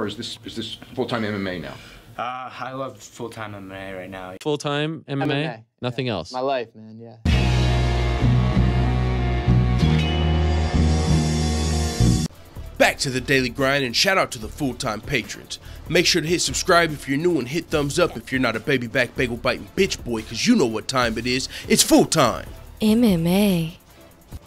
or is this full-time MMA now? I love full-time MMA right now. Full-time MMA? MMA. Nothing Yeah. else? My life, man, yeah. Back to the daily grind, and shout out to the full-time patrons. Make sure to hit subscribe if you're new and hit thumbs up if you're not a baby back bagel biting bitch boy, cause you know what time it is. It's full time. MMA.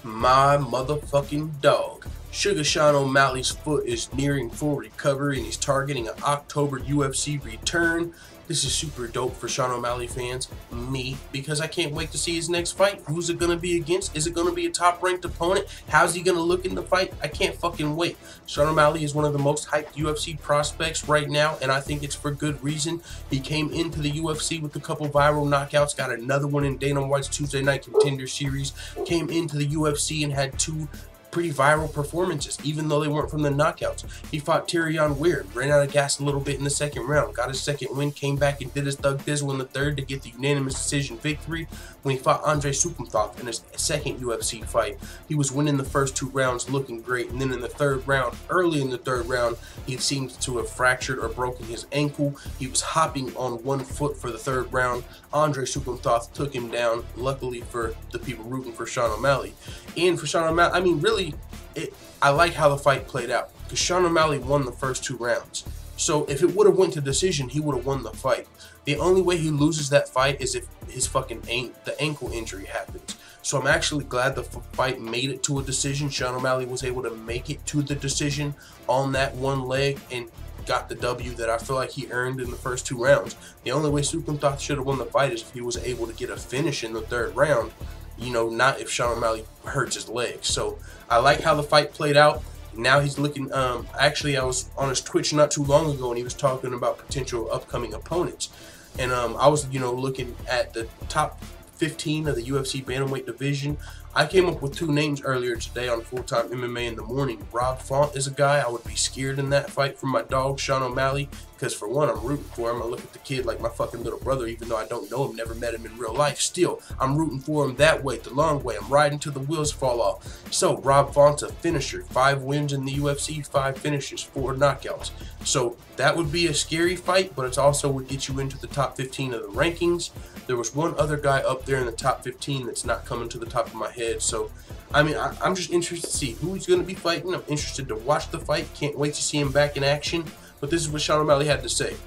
My motherfucking dog. Sugar Sean O'Malley's foot is nearing full recovery and he's targeting an October UFC return. This is super dope for Sean O'Malley fans, me, because I can't wait to see his next fight. Who's it going to be against? Is it going to be a top-ranked opponent? How's he going to look in the fight? I can't fucking wait. Sean O'Malley is one of the most hyped UFC prospects right now, and I think it's for good reason. He came into the UFC with a couple viral knockouts, got another one in Dana White's Tuesday Night Contender Series, came into the UFC and had two pretty viral performances, even though they weren't from the knockouts. He fought Tyrion Weir, ran out of gas a little bit in the second round, got his second win, came back and did his Thug Dizzle in the third to get the unanimous decision victory. When he fought Andre Sukumthoth in his second UFC fight, he was winning the first two rounds looking great, and then in the third round, early in the third round, he seemed to have fractured or broken his ankle. He was hopping on one foot for the third round. Andre Sukumthoth took him down, luckily for the people rooting for Sean O'Malley. And for Sean O'Malley, I mean, really, I like how the fight played out because Sean O'Malley won the first two rounds. So if it would have went to decision, he would have won the fight. The only way he loses that fight is if his fucking the ankle injury happens. So I'm actually glad the fight made it to a decision. Sean O'Malley was able to make it to the decision on that one leg and got the W that I feel like he earned in the first two rounds. The only way Sukumthoth should have won the fight is if he was able to get a finish in the third round. You know, not if Sean O'Malley hurts his legs. So I like how the fight played out. Now he's looking, actually I was on his Twitch not too long ago and he was talking about potential upcoming opponents. And I was, you know, looking at the top 15 of the UFC bantamweight division. I came up with two names earlier today on Full-Time MMA in the morning. Rob Font is a guy I would be scared in that fight for my dog, Sean O'Malley, because for one, I'm rooting for him. I look at the kid like my fucking little brother, even though I don't know him, never met him in real life. Still, I'm rooting for him that way, the long way. I'm riding till the wheels fall off. So, Rob Font's a finisher. 5 wins in the UFC, 5 finishes, 4 knockouts. So, that would be a scary fight, but it also would get you into the top 15 of the rankings. There was one other guy up there in the top 15 that's not coming to the top of my head. So, I mean, I'm just interested to see who he's going to be fighting. I'm interested to watch the fight. Can't wait to see him back in action. But this is what Sean O'Malley had to say.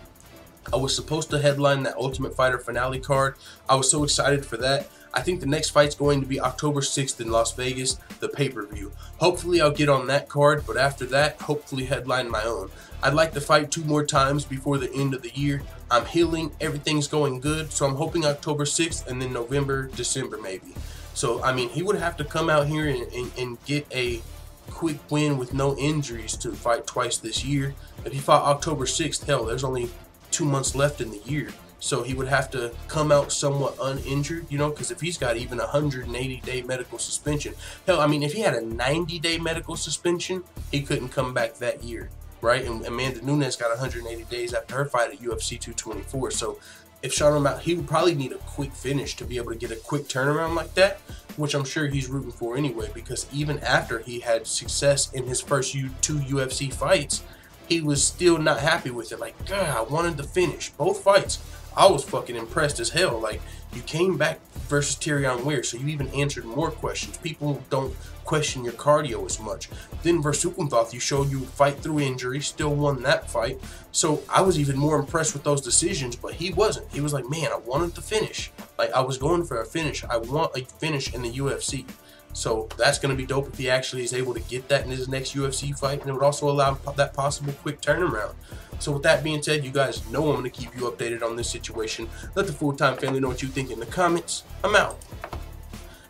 I was supposed to headline that Ultimate Fighter finale card. I was so excited for that. I think the next fight's going to be October 6th in Las Vegas, the pay-per-view. Hopefully I'll get on that card, but after that, hopefully headline my own. I'd like to fight 2 more times before the end of the year. I'm healing, everything's going good, so I'm hoping October 6th and then November, December maybe. So, I mean, he would have to come out here and get a quick win with no injuries to fight twice this year. If he fought October 6th, hell, there's only 2 months left in the year. So he would have to come out somewhat uninjured, you know, because if he's got even a 180-day medical suspension, hell, I mean, if he had a 90-day medical suspension, he couldn't come back that year, right? And Amanda Nunes got 180 days after her fight at UFC 224. So if Sean O'Malley, he would probably need a quick finish to be able to get a quick turnaround like that, which I'm sure he's rooting for anyway, because even after he had success in his first 2 UFC fights, he was still not happy with it. Like, God, I wanted to finish both fights. I was fucking impressed as hell. Like, you came back versus Tyrion Weir, so you even answered more questions. People don't question your cardio as much. Then versus Sukumthoth, you showed you would fight through injury, still won that fight. So I was even more impressed with those decisions, but he wasn't. He was like, man, I wanted to finish. Like, I was going for a finish. I want a finish in the UFC. So that's going to be dope if he actually is able to get that in his next UFC fight, and it would also allow that possible quick turnaround. So with that being said, you guys know I'm going to keep you updated on this situation. Let the Full-Time family know what you think in the comments. I'm out.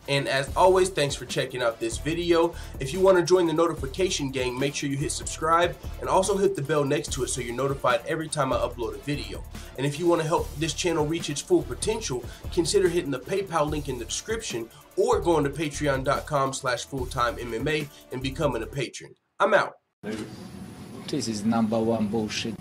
And as always, thanks for checking out this video. If you want to join the notification gang, make sure you hit subscribe and also hit the bell next to it so you're notified every time I upload a video. And if you want to help this channel reach its full potential, consider hitting the PayPal link in the description or going to patreon.com/fulltimemma and becoming a patron. I'm out. This is #1 bullshit.